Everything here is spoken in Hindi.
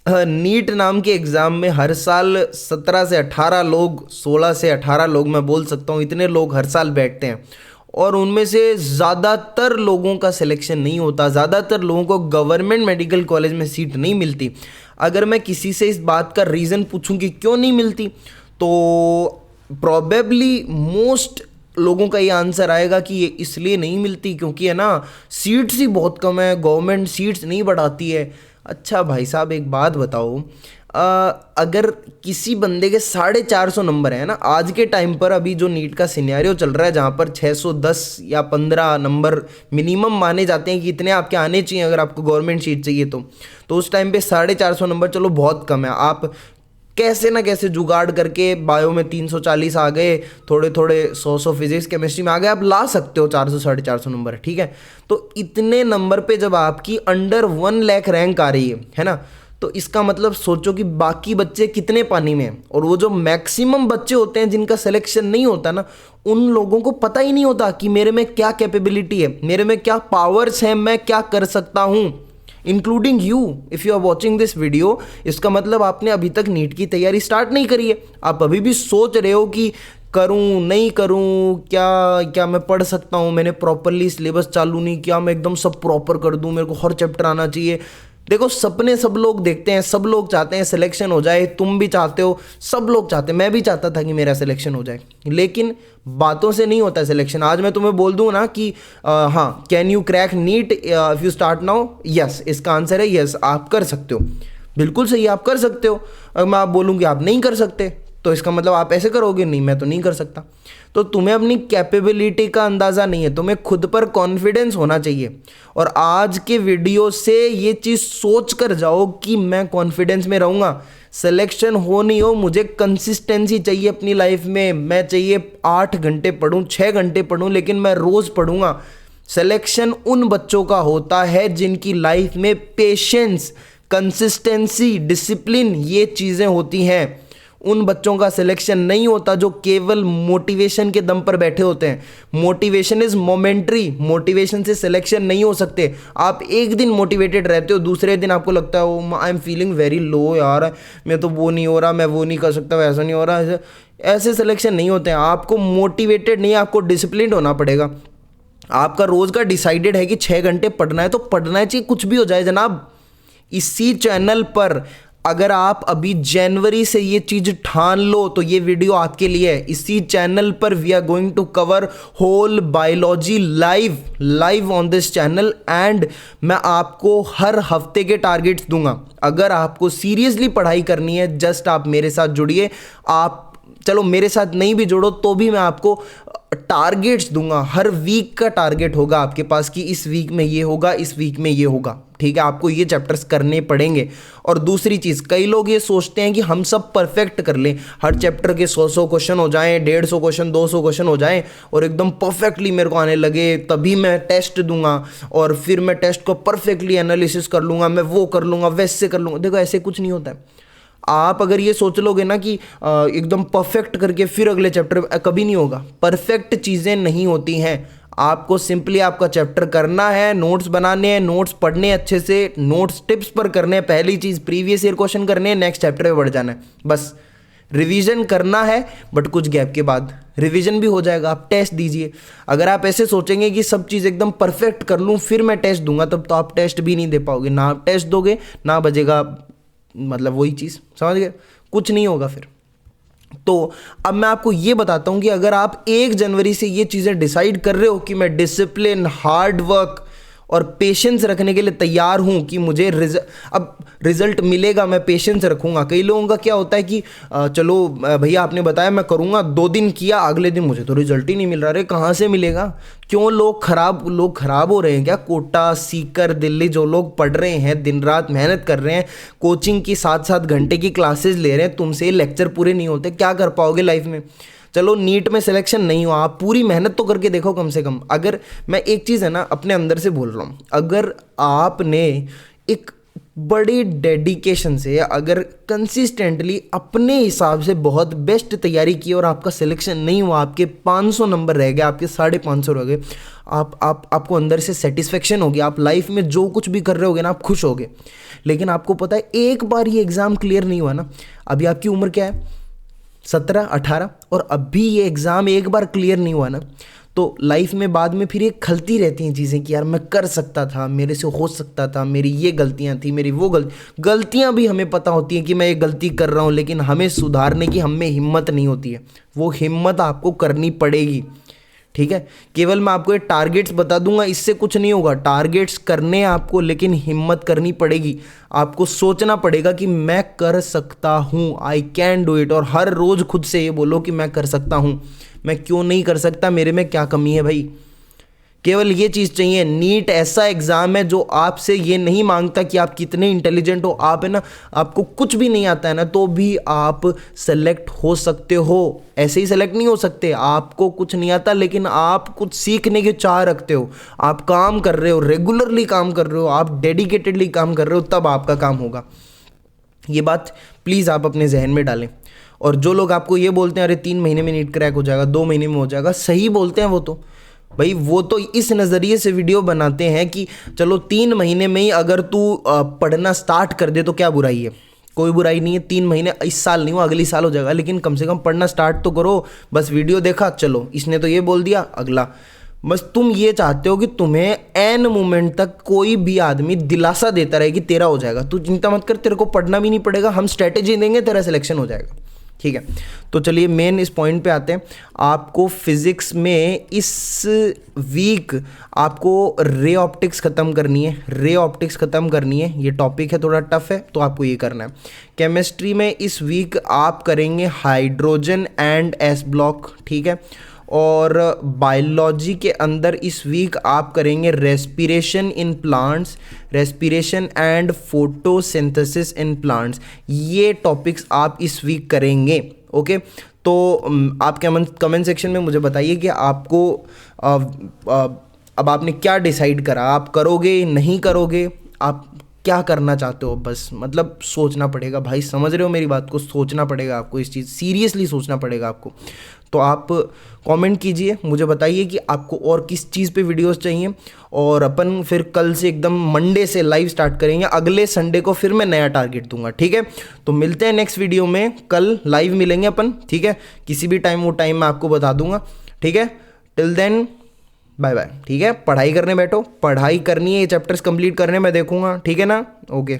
नीट नाम के एग्ज़ाम में हर साल 17 से 18 लोग, 16 से 18 लोग, मैं बोल सकता हूँ इतने लोग हर साल बैठते हैं, और उनमें से ज़्यादातर लोगों का सिलेक्शन नहीं होता। ज़्यादातर लोगों को गवर्नमेंट मेडिकल कॉलेज में सीट नहीं मिलती। अगर मैं किसी से इस बात का रीज़न पूछूं कि क्यों नहीं मिलती, तो प्रॉबेबली मोस्ट लोगों का ये आंसर आएगा कि ये इसलिए नहीं मिलती क्योंकि है ना, सीट्स ही बहुत कम है, गवर्नमेंट सीट्स नहीं बढ़ाती है। अच्छा भाई साहब, एक बात बताओ, अगर किसी बंदे के 450 नंबर है ना, आज के टाइम पर अभी जो नीट का सिनेरियो चल रहा है जहाँ पर 610 या 15 नंबर मिनिमम माने जाते हैं कि इतने आपके आने चाहिए अगर आपको गवर्नमेंट सीट चाहिए, तो उस टाइम पे 450 नंबर चलो बहुत कम है। आप कैसे ना कैसे जुगाड़ करके बायो में 340 आ गए, थोड़े थोड़े 100 फिजिक्स केमिस्ट्री में आ गए, आप ला सकते हो 400 450 नंबर, ठीक है। तो इतने नंबर पे जब आपकी अंडर 1 लाख रैंक आ रही है ना, तो इसका मतलब सोचो कि बाकी बच्चे कितने पानी में हैं। और वो जो मैक्सिमम बच्चे होते हैं जिनका सिलेक्शन नहीं होता ना, उन लोगों को पता ही नहीं होता कि मेरे में क्या कैपेबिलिटी है, मेरे में क्या पावर्स हैं, मैं क्या कर सकता हूँ, including you if you are watching this video. इसका मतलब आपने अभी तक नीट की तैयारी स्टार्ट नहीं करी है, आप अभी भी सोच रहे हो कि करूं नहीं करूं, क्या क्या मैं पढ़ सकता हूं, मैंने प्रॉपरली सिलेबस चालू नहीं किया, मैं एकदम सब प्रॉपर कर दूं, मेरे को हर चैप्टर आना चाहिए। देखो, सपने सब लोग देखते हैं, सब लोग चाहते हैं सिलेक्शन हो जाए, तुम भी चाहते हो, सब लोग चाहते हैं, मैं भी चाहता था कि मेरा सिलेक्शन हो जाए, लेकिन बातों से नहीं होता सिलेक्शन। आज मैं तुम्हें बोल दूं ना कि हाँ, can you crack NEET if you start now, yes, इसका आंसर है यस, आप कर सकते हो, बिल्कुल सही, आप कर सकते हो। अगर मैं आप बोलूँ कि आप नहीं कर सकते, तो इसका मतलब आप ऐसे करोगे, नहीं मैं तो नहीं कर सकता। तो तुम्हें अपनी कैपेबिलिटी का अंदाज़ा नहीं है, तुम्हें खुद पर कॉन्फिडेंस होना चाहिए। और आज के वीडियो से ये चीज़ सोच कर जाओ कि मैं कॉन्फिडेंस में रहूँगा, सिलेक्शन हो नहीं हो, मुझे कंसिस्टेंसी चाहिए अपनी लाइफ में। मैं चाहिए 8 घंटे पढूं, 6 घंटे पढूं, लेकिन मैं रोज़ पढ़ूंगा। सिलेक्शन उन बच्चों का होता है जिनकी लाइफ में पेशेंस, कंसिस्टेंसी, डिसिप्लिन, ये चीज़ें होती हैं। उन बच्चों का सिलेक्शन नहीं होता जो केवल मोटिवेशन के दम पर बैठे होते हैं। मोटिवेशन इज मोमेंट्री, मोटिवेशन से सिलेक्शन नहीं हो सकते। आप एक दिन मोटिवेटेड रहते हो, दूसरे दिन आपको लगता है I am feeling very low यार, मैं तो वो नहीं हो रहा, मैं वो नहीं कर सकता, वैसा नहीं हो रहा, ऐसे सिलेक्शन नहीं होते हैं। आपको मोटिवेटेड नहीं, आपको डिसिप्लिन होना पड़ेगा। आपका रोज़ का डिसाइडेड है कि 6 घंटे पढ़ना है तो पढ़ना चाहिए, कुछ भी हो जाए जनाब। इसी चैनल पर अगर आप अभी जनवरी से ये चीज़ ठान लो तो ये वीडियो आपके लिए है। इसी चैनल पर we are going to cover whole biology live on this channel, and मैं आपको हर हफ्ते के टारगेट्स दूंगा। अगर आपको सीरियसली पढ़ाई करनी है, जस्ट आप मेरे साथ जुड़िए। आप चलो मेरे साथ नहीं भी जुड़ो तो भी मैं आपको टारगेट्स दूंगा, हर वीक का टारगेट होगा आपके पास कि इस वीक में ये होगा, इस वीक में ये होगा, ठीक है। आपको ये चैप्टर्स करने पड़ेंगे। और दूसरी चीज़, कई लोग ये सोचते हैं कि हम सब परफेक्ट कर लें, हर चैप्टर के 100 क्वेश्चन हो जाएं, 150 क्वेश्चन, 200 क्वेश्चन हो जाएं और एकदम परफेक्टली मेरे को आने लगे, तभी मैं टेस्ट दूंगा और फिर मैं टेस्ट को परफेक्टली एनालिसिस कर लूँगा, मैं वो कर लूँगा, वैसे कर लूँगा। देखो, ऐसे कुछ नहीं होता है। आप अगर ये सोच लोगे ना कि एकदम परफेक्ट करके फिर अगले चैप्टर, कभी नहीं होगा। परफेक्ट चीज़ें नहीं होती हैं। आपको सिंपली आपका चैप्टर करना है, नोट्स बनाने हैं, नोट्स पढ़ने अच्छे से, नोट्स टिप्स पर करने हैं। पहली चीज़ प्रीवियस ईयर क्वेश्चन करने हैं, नेक्स्ट चैप्टर में बढ़ जाना है, बस। रिवीजन करना है, बट कुछ गैप के बाद रिवीजन भी हो जाएगा। आप टेस्ट दीजिए। अगर आप ऐसे सोचेंगे कि सब चीज़ एकदम परफेक्ट कर लूँ फिर मैं टेस्ट दूंगा, तब तो आप टेस्ट भी नहीं दे पाओगे। ना आप टेस्ट दोगे, ना बजेगा, मतलब वही चीज़, समझ गए, कुछ नहीं होगा फिर। तो अब मैं आपको ये बताता हूं कि अगर आप 1 जनवरी से ये चीज़ें डिसाइड कर रहे हो कि मैं डिसिप्लिन, हार्ड वर्क और पेशेंस रखने के लिए तैयार हूं कि मुझे अब रिजल्ट मिलेगा, मैं पेशेंस रखूंगा। कई लोगों का क्या होता है कि चलो भैया आपने बताया मैं करूंगा, 2 दिन किया, अगले दिन मुझे तो रिजल्ट ही नहीं मिल रहा। अरे कहाँ से मिलेगा? क्यों लोग खराब हो रहे हैं क्या? कोटा, सीकर, दिल्ली जो लोग पढ़ रहे हैं, दिन रात मेहनत कर रहे हैं, कोचिंग की 7-7 घंटे की क्लासेस ले रहे हैं, तुमसे लेक्चर पूरे नहीं होते, क्या कर पाओगे लाइफ में? चलो नीट में सिलेक्शन नहीं हुआ, आप पूरी मेहनत तो करके देखो कम से कम। अगर मैं एक चीज़ है ना अपने अंदर से बोल रहा हूँ, अगर आपने एक बड़ी डेडिकेशन से अगर कंसिस्टेंटली अपने हिसाब से बहुत बेस्ट तैयारी की और आपका सिलेक्शन नहीं हुआ, आपके 500 नंबर रह गए, आपके 550 रह गए, आपको अंदर से सेटिस्फेक्शन होगी, आप लाइफ में जो कुछ भी कर रहे होगे ना आप खुश होगे। लेकिन आपको पता है एक बार ये एग्ज़ाम क्लियर नहीं हुआ ना, अभी आपकी उम्र क्या है 17 18, और अभी ये एग्ज़ाम एक बार क्लियर नहीं हुआ ना, तो लाइफ में बाद में फिर ये खलती रहती हैं चीज़ें कि यार मैं कर सकता था, मेरे से हो सकता था, मेरी ये गलतियां थी, मेरी वो गलतियां भी हमें पता होती हैं कि मैं ये गलती कर रहा हूँ, लेकिन हमें सुधारने की हम में हिम्मत नहीं होती है। वो हिम्मत आपको करनी पड़ेगी, ठीक है। केवल मैं आपको ये टारगेट्स बता दूंगा, इससे कुछ नहीं होगा। टारगेट्स करने आपको, लेकिन हिम्मत करनी पड़ेगी। आपको सोचना पड़ेगा कि मैं कर सकता हूँ, आई कैन डू इट, और हर रोज खुद से ये बोलो कि मैं कर सकता हूँ, मैं क्यों नहीं कर सकता, मेरे में क्या कमी है भाई। केवल ये चीज़ चाहिए। नीट ऐसा एग्ज़ाम है जो आपसे ये नहीं मांगता कि आप कितने इंटेलिजेंट हो, आप है ना, आपको कुछ भी नहीं आता है ना तो भी आप सेलेक्ट हो सकते हो। ऐसे ही सेलेक्ट नहीं हो सकते, आपको कुछ नहीं आता लेकिन आप कुछ सीखने की चाह रखते हो, आप काम कर रहे हो, रेगुलरली काम कर रहे हो, आप डेडिकेटेडली काम कर रहे हो, तब आपका काम होगा। ये बात प्लीज़ आप अपने जहन में डालें। और जो लोग आपको ये बोलते हैं अरे 3 महीने में नीट क्रैक हो जाएगा, 2 महीने में हो जाएगा, सही बोलते हैं वो तो भाई, वो तो इस नज़रिए से वीडियो बनाते हैं कि चलो 3 महीने में ही अगर तू पढ़ना स्टार्ट कर दे तो क्या बुराई है, कोई बुराई नहीं है। 3 महीने इस साल नहीं हुआ अगली साल हो जाएगा, लेकिन कम से कम पढ़ना स्टार्ट तो करो। बस वीडियो देखा, चलो इसने तो ये बोल दिया, अगला। बस तुम ये चाहते हो कि तुम्हें एन मोमेंट तक कोई भी आदमी दिलासा देता रहे कि तेरा हो जाएगा, तू चिंता मत कर, तेरे को पढ़ना भी नहीं पड़ेगा, हम स्ट्रेटेजी देंगे, तेरा सिलेक्शन हो जाएगा, ठीक है। तो चलिए मेन इस पॉइंट पे आते हैं। आपको फिजिक्स में इस वीक आपको रे ऑप्टिक्स ख़त्म करनी है, रे ऑप्टिक्स ख़त्म करनी है। ये टॉपिक है, थोड़ा टफ है तो आपको ये करना है। केमिस्ट्री में इस वीक आप करेंगे हाइड्रोजन एंड एस ब्लॉक, ठीक है। और बायोलॉजी के अंदर इस वीक आप करेंगे respiration in plants, respiration and photosynthesis in plants. ये टॉपिक्स आप इस वीक करेंगे, ओके। तो आप कमेंट सेक्शन में मुझे बताइए कि आपको अब आपने क्या डिसाइड करा, आप करोगे नहीं करोगे, आप क्या करना चाहते हो। बस मतलब सोचना पड़ेगा भाई, समझ रहे हो मेरी बात को, सोचना पड़ेगा आपको, इस चीज़ सीरियसली सोचना पड़ेगा आपको। तो आप कमेंट कीजिए, मुझे बताइए कि आपको और किस चीज़ पे वीडियोस चाहिए, और अपन फिर कल से एकदम मंडे से लाइव स्टार्ट करेंगे। अगले संडे को फिर मैं नया टारगेट दूंगा, ठीक है। तो मिलते हैं नेक्स्ट वीडियो में, कल लाइव मिलेंगे अपन, ठीक है। किसी भी टाइम, वो टाइम मैं आपको बता दूंगा, ठीक है। टिल देन बाय बाय, ठीक है। पढ़ाई करने बैठो, पढ़ाई करनी है, ये चैप्टर्स कंप्लीट करने मैं देखूंगा, ठीक है ना, ओके।